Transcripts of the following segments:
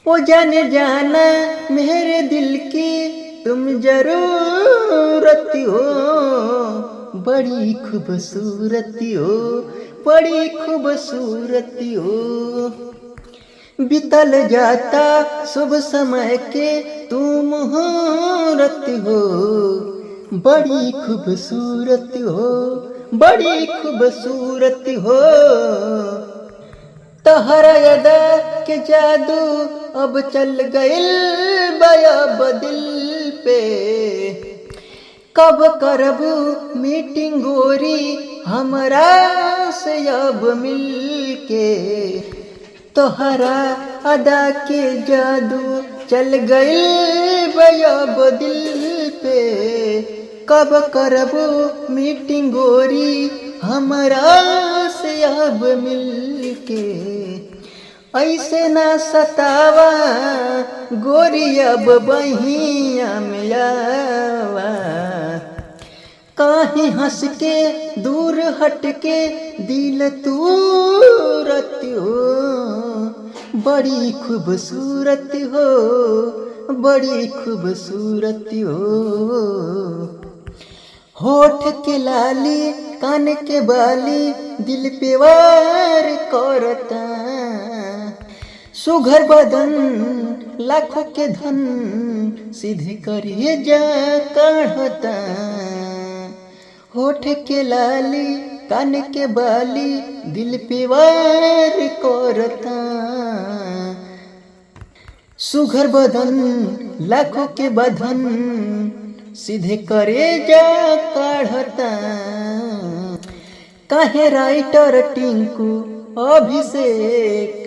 ओ जाने जाना मेरे दिल की तुम जरूरत हो, बड़ी खूबसूरत हो, बड़ी खूबसूरत हो। बीतल जाता शुभ समय के तुम मुहूर्त हो, बड़ी खूबसूरत हो, बड़ी खूबसूरत हो। तोहरा अदा के जादू अब चल गइल बयाब दिल पे, कब करब मीटिंग गोरी हमरा से अब मिल के। तोहरा अदा के जादू चल गइल बयाब दिल पे, कब करब मीटिंग गोरी हमरा से अब मिल के। ऐसे ना सतावा गोरी अब बहिया में आवा, काहे हंस के दूर हट के दिल तूरत हो, बड़ी खूबसूरत हो, बड़ी खूबसूरत हो। होठ के लाली कान के बाली दिल पे वार करता, सुघर बदन लाखों के धन सीधे करिए जा काढ़ता। होठ के लाली कान के बाली दिल पे वार करता, सुघर बदन लाखों के बधन सीधे करे जा काढ़ता। काहे राइटर टिंकू अभिषेक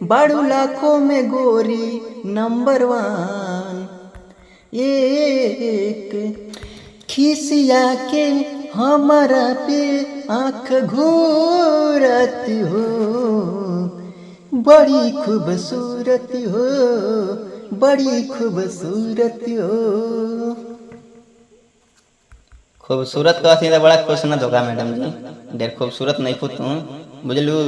बाड़ू लाखों में गोरी नंबर 1 एक, खिसिया के हमारा पे आँख घूरत हो, बड़ी खूबसूरत हो, बड़ी खूबसूरत हो। खूबसूरत कहती तो बड़ा खुश न धोखा मैडम जी, ढेर खूबसूरत नहीं खुद तू बुझलू।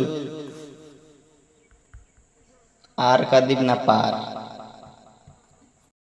आर का दीप न पार।